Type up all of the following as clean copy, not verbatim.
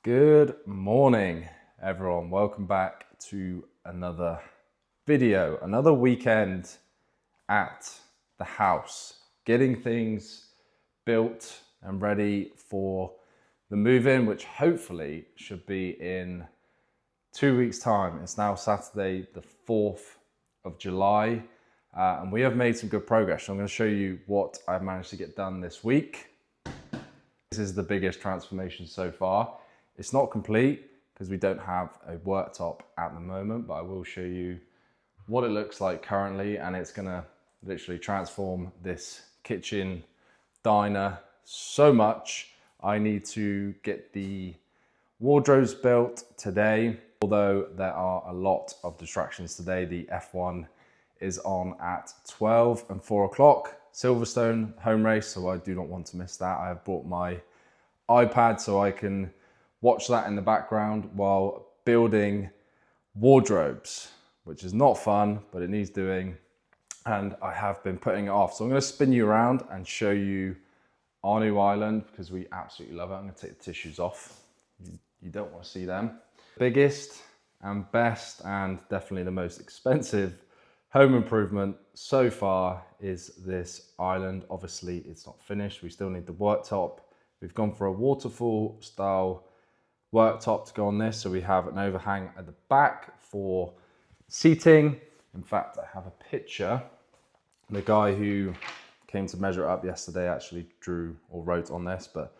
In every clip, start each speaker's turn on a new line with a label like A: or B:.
A: Good morning, everyone. Welcome back to another video, another weekend at the house, getting things built and ready for the move-in, which hopefully should be in 2 weeks' time. It's now Saturday, the 4th of July, and we have made some good progress. So I'm going to show you what I've managed to get done this week. This is the biggest transformation so far. It's not complete because we don't have a worktop at the moment, but I will show you what it looks like currently, and it's gonna literally transform this kitchen diner so much. I need to get the wardrobes built today, although there are a lot of distractions today. The F1 is on at 12 and 4 o'clock, Silverstone home race, so I do not want to miss that. I have brought my iPad so I can watch that in the background while building wardrobes, which is not fun, but it needs doing. And I have been putting it off. So I'm going to spin you around and show you our new island because we absolutely love it. I'm going to take the tissues off. You don't want to see them. Biggest and best and definitely the most expensive home improvement so far is this island. Obviously, it's not finished. We still need the worktop. We've gone for a waterfall style worktop to go on this, so we have an overhang at the back for seating. In fact, I have a picture. The guy who came to measure it up yesterday actually drew or wrote on this, but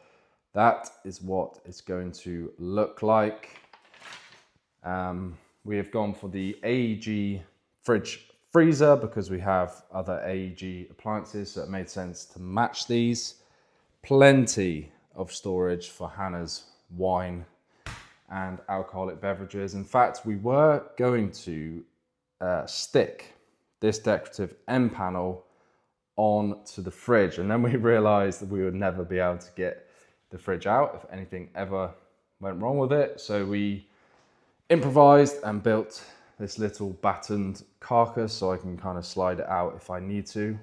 A: that is what it's going to look like. We have gone for the AEG fridge freezer because we have other AEG appliances, so it made sense to match these. Plenty of storage for Hannah's wine and alcoholic beverages. In fact, we were going to stick this decorative end panel onto the fridge, and then we realized that we would never be able to get the fridge out if anything ever went wrong with it. So we improvised and built this little battened carcass so I can kind of slide it out if I need to.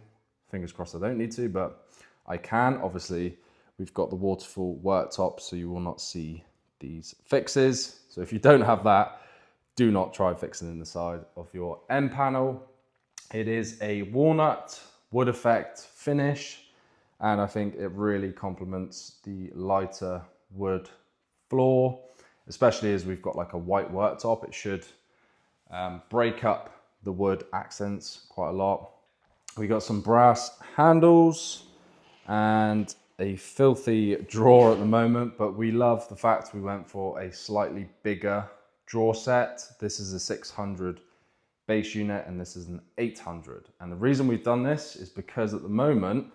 A: Fingers crossed I don't need to, but I can. Obviously, we've got the waterfall worktop, so you will not see these fixes. So if you don't have that, do not try fixing in the side of your end panel. It is a walnut wood effect finish, and I think it really complements the lighter wood floor, especially as we've got like a white worktop. It should break up the wood accents quite a lot. We got some brass handles and a filthy drawer at the moment, but we love the fact we went for a slightly bigger drawer set. This is a 600 base unit and this is an 800. And the reason we've done this is because at the moment,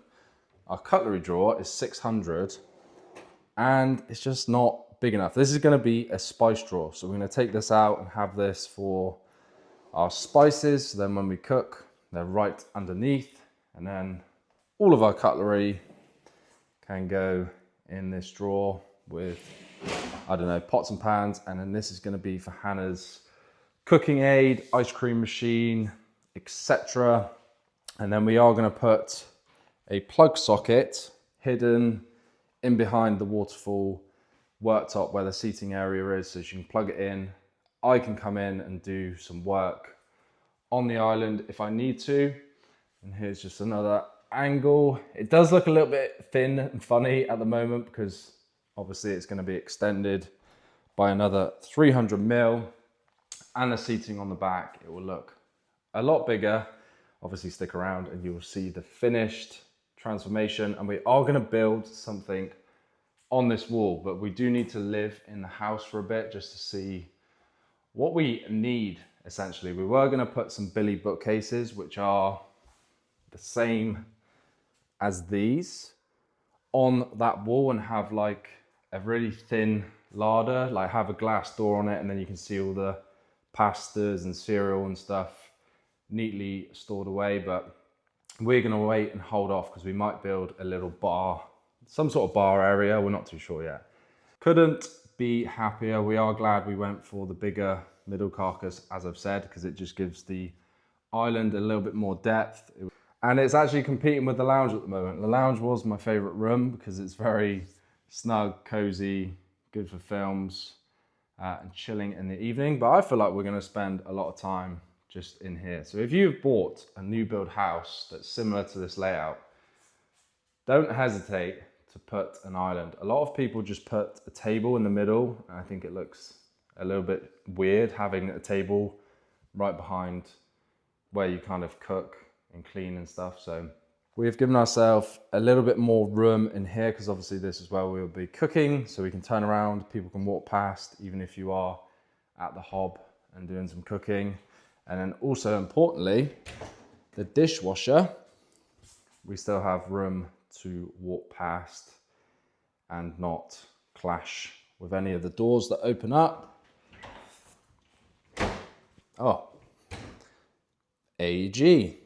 A: our cutlery drawer is 600 and it's just not big enough. This is gonna be a spice drawer. So we're gonna take this out and have this for our spices. So then when we cook, they're right underneath, and then all of our cutlery can go in this drawer with, I don't know, pots and pans. And then this is going to be for Hannah's cooking aid, ice cream machine, etc. And then we are going to put a plug socket hidden in behind the waterfall worktop where the seating area is, so she can plug it in. I can come in and do some work on the island if I need to. And here's just another angle. It does look a little bit thin and funny at the moment because obviously it's going to be extended by another 300 mil, and the seating on the back, it will look a lot bigger. Obviously stick around and you will see the finished transformation. And we are going to build something on this wall, but we do need to live in the house for a bit just to see what we need. Essentially, we were going to put some Billy bookcases, which are the same as these, on that wall and have like a really thin larder, like have a glass door on it, and then you can see all the pastas and cereal and stuff neatly stored away. But we're going to wait and hold off because we might build a little bar, some sort of bar area. We're not too sure yet. Couldn't be happier. We are glad we went for the bigger middle carcass, as I've said, because it just gives the island a little bit more depth. And it's actually competing with the lounge at the moment. The lounge was my favorite room because it's very snug, cozy, good for films and chilling in the evening. But I feel like we're going to spend a lot of time just in here. So if you've bought a new build house that's similar to this layout, don't hesitate to put an island. A lot of people just put a table in the middle, and I think it looks a little bit weird having a table right behind where you kind of cook and clean and stuff. So we've given ourselves a little bit more room in here because obviously this is where we'll be cooking, so we can turn around, people can walk past even if you are at the hob and doing some cooking. And then also importantly, the dishwasher, we still have room to walk past and not clash with any of the doors that open up. Oh, AEG,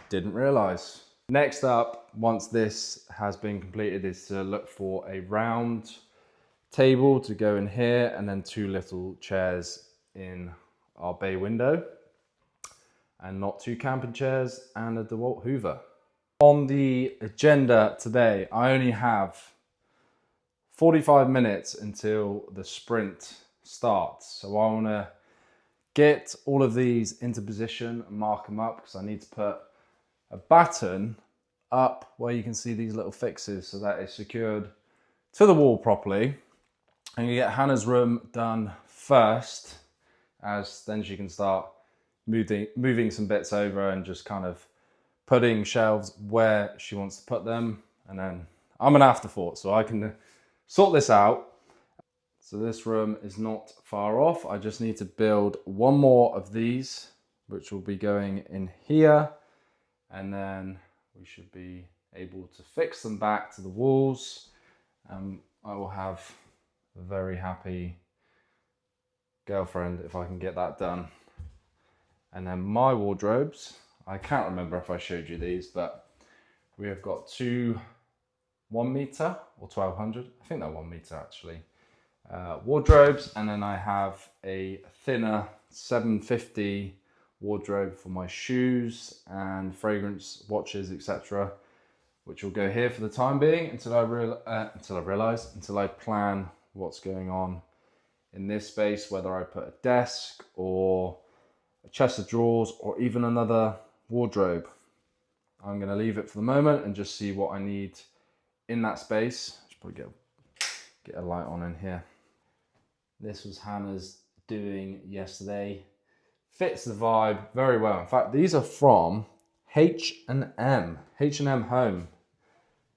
A: didn't realize. Next up, once this has been completed, is to look for a round table to go in here and then 2 little chairs in our bay window, and not 2 camping chairs and a DeWalt Hoover. On the agenda today, I only have 45 minutes until the sprint starts. So I want to get all of these into position and mark them up because I need to put a batten up where you can see these little fixes so that it's secured to the wall properly. I'm gonna get Hannah's room done first, as then she can start moving some bits over and just kind of putting shelves where she wants to put them. And then I'm an afterthought, so I can sort this out. So this room is not far off. I just need to build one more of these, which will be going in here. And then we should be able to fix them back to the walls. I will have a very happy girlfriend if I can get that done. And then my wardrobes, I can't remember if I showed you these, but we have got 2 1 meter or 1200, I think they're 1 meter actually, wardrobes. And then I have a thinner 750 wardrobe for my shoes and fragrance, watches, etc., which will go here for the time being until I plan what's going on in this space, whether I put a desk or a chest of drawers or even another wardrobe. I'm going to leave it for the moment and just see what I need in that space. Should probably get a light on in here. This was Hannah's doing yesterday. Fits the vibe very well. In fact, these are from H&M Home.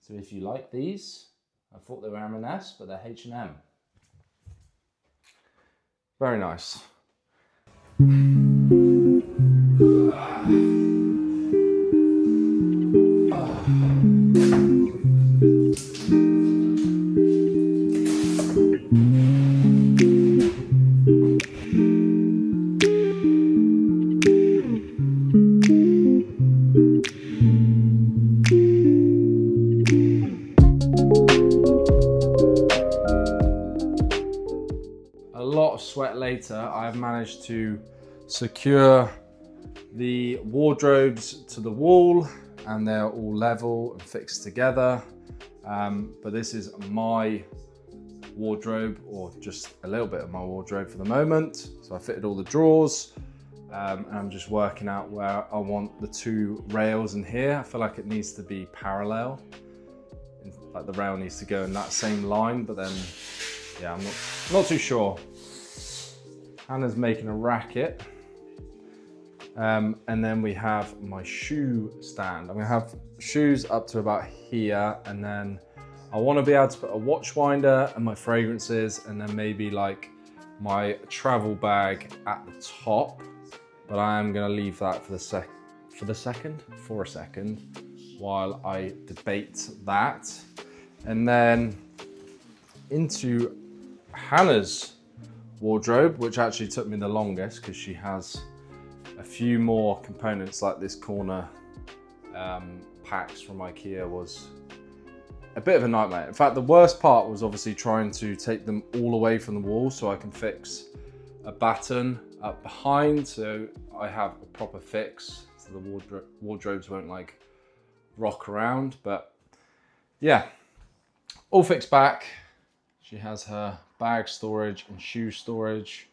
A: So if you like these, I thought they were M&S, but they're H&M. Very nice. A lot of sweat later, I've managed to secure the wardrobes to the wall and they're all level and fixed together. But this is my wardrobe, or just a little bit of my wardrobe for the moment. So I fitted all the drawers and I'm just working out where I want the 2 rails in here. I feel like it needs to be parallel. Like the rail needs to go in that same line, but then, yeah, I'm not too sure. Hannah's making a racket. And then we have my shoe stand. I'm gonna have shoes up to about here, and then I wanna be able to put a watch winder and my fragrances, and then maybe like my travel bag at the top. But I am gonna leave that for a second while I debate that. And then into Hannah's wardrobe, which actually took me the longest because she has a few more components. Like this corner packs from IKEA was a bit of a nightmare. In fact, the worst part was obviously trying to take them all away from the wall so I can fix a batten up behind, so I have a proper fix so the wardrobes won't like rock around. But yeah, all fixed back. She has her bag storage and shoe storage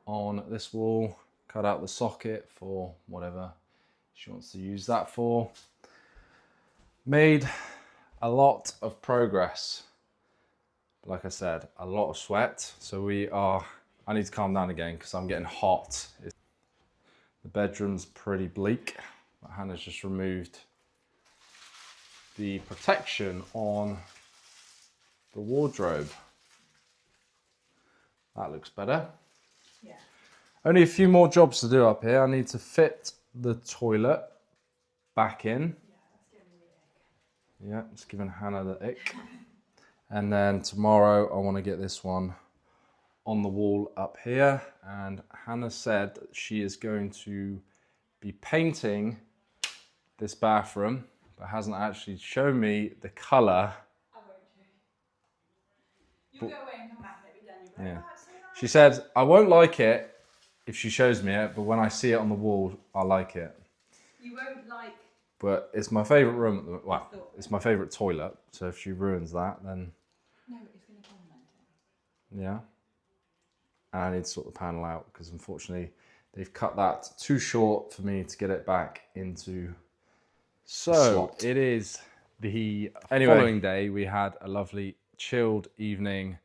A: on this wall. Cut out the socket for whatever she wants to use that for. Made a lot of progress. Like I said, a lot of sweat. So I need to calm down again because I'm getting hot. The bedroom's pretty bleak. Hannah's just removed the protection on the wardrobe. That looks better.
B: Yeah.
A: Only a few more jobs to do up here. I need to fit the toilet back in. Yeah, it's giving Hannah the ick. And then tomorrow I want to get this one on the wall up here. And Hannah said that she is going to be painting this bathroom, but hasn't actually shown me the colour.
B: I won't show you. You'll go away and come back and it'll be done. You'll be like,
A: Yeah.
B: oh, it's so nice.
A: She said, I won't like it if she shows me it, but when I see it on the wall, I like it.
B: You won't like...
A: But it's my favourite room, well, it's my favourite toilet, so if she ruins that, then...
B: No, it's going to compliment it.
A: Yeah. And I need to sort the panel out, because unfortunately, they've cut that too short for me to get it back into... So, it is the following day. We had a lovely chilled evening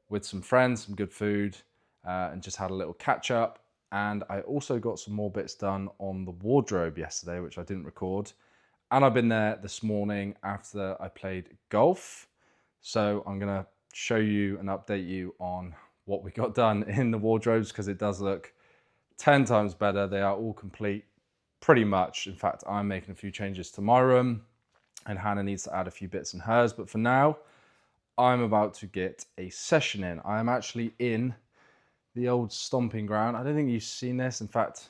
A: with some friends, some good food, and just had a little catch up. And I also got some more bits done on the wardrobe yesterday, which I didn't record. And I've been there this morning after I played golf. So I'm gonna show you and update you on what we got done in the wardrobes, because it does look 10 times better. They are all complete. Pretty much. In fact, I'm making a few changes to my room and Hannah needs to add a few bits in hers. But for now, I'm about to get a session in. I am actually in the old stomping ground. I don't think you've seen this. In fact,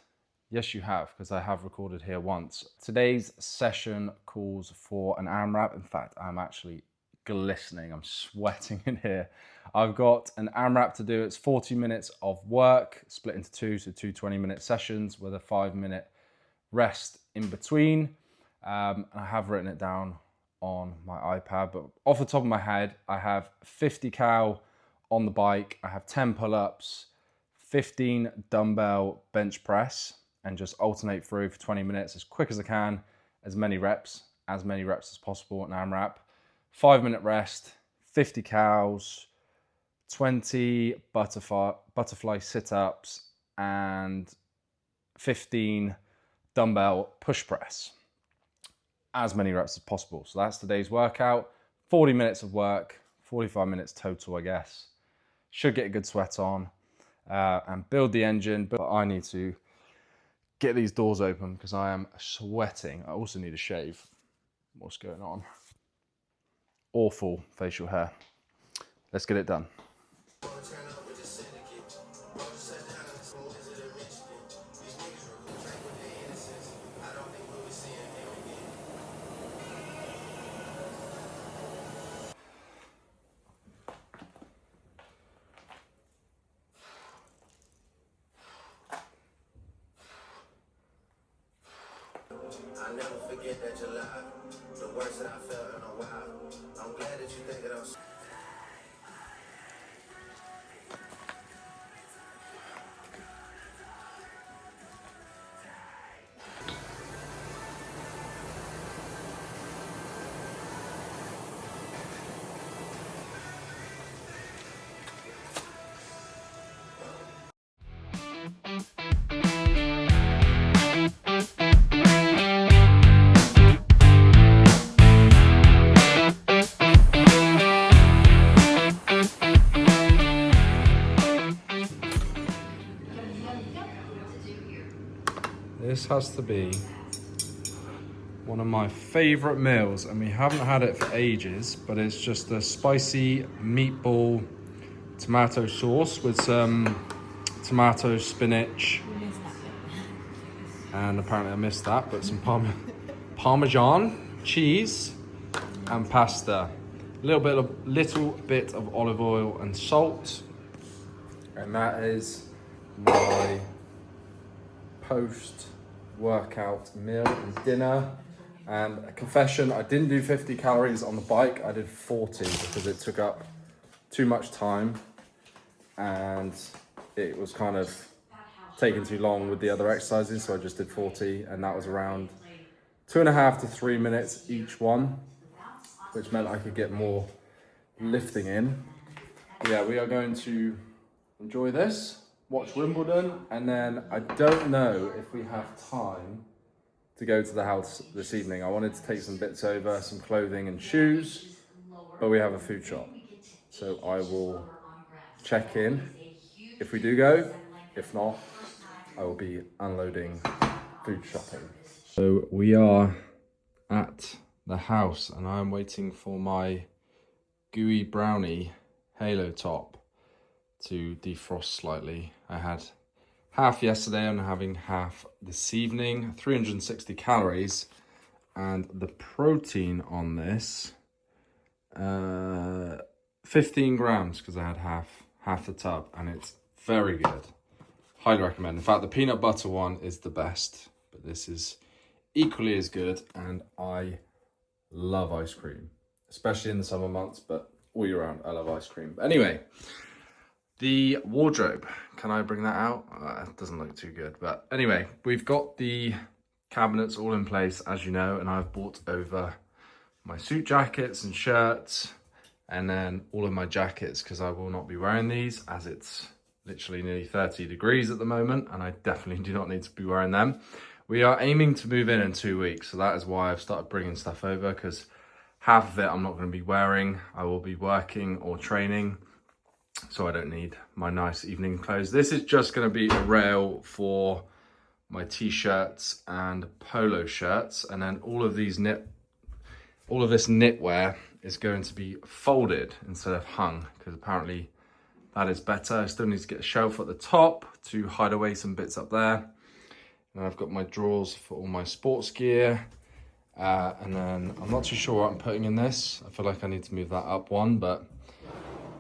A: yes, you have, because I have recorded here once. Today's session calls for an AMRAP. In fact, I'm actually glistening. I'm sweating in here. I've got an AMRAP to do. It's 40 minutes of work split into two, so two 20-minute sessions with a 5-minute rest in between. And I have written it down on my iPad, but off the top of my head, I have 50 cal on the bike. I have 10 pull-ups, 15 dumbbell bench press, and just alternate through for 20 minutes as quick as I can, as many reps as possible, an AMRAP. 5-minute rest, 50 cals, 20 butterfly sit-ups, and 15 dumbbell push press, as many reps as possible. So that's today's workout. 40 minutes of work, 45 minutes total, I guess. Should get a good sweat on and build the engine, but I need to get these doors open because I am sweating. I also need a shave. What's going on? Awful facial hair. Let's get it done.
C: I'll never forget that you're alive. The worst that I felt in a while. I'm glad that you think that I'm...
A: This has to be one of my favorite meals, and we haven't had it for ages, but it's just a spicy meatball tomato sauce with some tomato, spinach, and apparently I missed that, but some Parmesan cheese and pasta. A little bit of olive oil and salt, and that is my post-workout meal and dinner. And a confession, I didn't do 50 calories on the bike, I did 40 because it took up too much time. and it was kind of taking too long with the other exercises, so I just did 40, and that was around 2.5 to 3 minutes each one, which meant I could get more lifting in. Yeah, we are going to enjoy this, watch Wimbledon, and then I don't know if we have time to go to the house this evening. I wanted to take some bits over, some clothing and shoes, but we have a food shop. So I will check in if we do go. If not, I will be unloading food shopping. So we are at the house and I'm waiting for my gooey brownie halo top to defrost slightly. I had half yesterday and I'm having half this evening, 360 calories, and the protein on this, 15 grams, because I had half the tub, and it's very good. Highly recommend. In fact, the peanut butter one is the best, but this is equally as good, and I love ice cream, especially in the summer months, but all year round, I love ice cream. But anyway, the wardrobe, can I bring that out? It doesn't look too good, but anyway, we've got the cabinets all in place, as you know, and I've brought over my suit jackets and shirts, and then all of my jackets, because I will not be wearing these as it's literally nearly 30 degrees at the moment, and I definitely do not need to be wearing them. We are aiming to move in 2 weeks, so that is why I've started bringing stuff over, because half of it I'm not going to be wearing. I will be working or training, so I don't need my nice evening clothes. This is just going to be a rail for my t-shirts and polo shirts, and then all of this knitwear is going to be folded instead of hung, because apparently that is better. I still need to get a shelf at the top to hide away some bits up there. And I've got my drawers for all my sports gear. And then I'm not too sure what I'm putting in this. I feel like I need to move that up one, but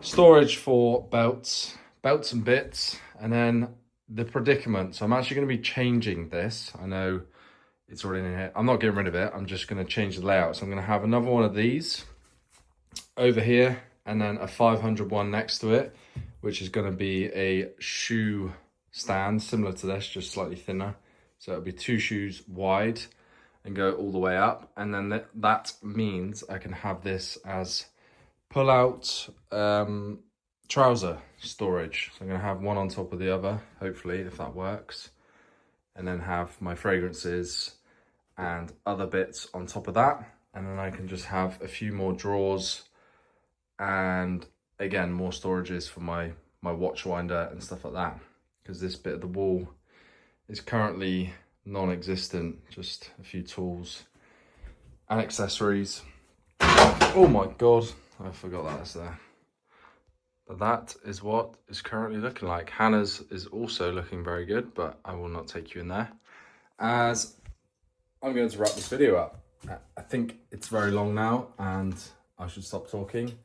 A: storage for belts and bits. And then the predicament. So I'm actually going to be changing this. I know it's already in here. I'm not getting rid of it. I'm just going to change the layout. So I'm going to have another one of these over here, and then a 500 one next to it, which is going to be a shoe stand similar to this, just slightly thinner. So it'll be 2 shoes wide and go all the way up. And then that means I can have this as pull-out trouser storage. So I'm going to have one on top of the other, hopefully, if that works. And then have my fragrances and other bits on top of that. And then I can just have a few more drawers and, again, more storages for my watch winder and stuff like that. Because this bit of the wall is currently non-existent, just a few tools and accessories. Oh my God, I forgot that's there. But that is what is currently looking like. Hannah's is also looking very good, but I will not take you in there, as I'm going to wrap this video up. I think it's very long now and I should stop talking.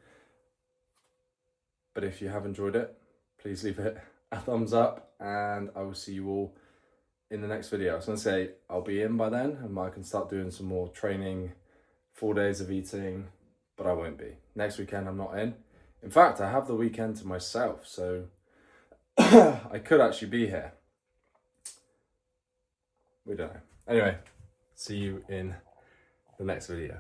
A: But if you have enjoyed it, please leave it a thumbs up, and I will see you all in the next video. I was going to say I'll be in by then and I can start doing some more training, 4 days of eating, but I won't be. Next weekend I'm not in. In fact, I have the weekend to myself, so I could actually be here. We don't know. Anyway, see you in the next video.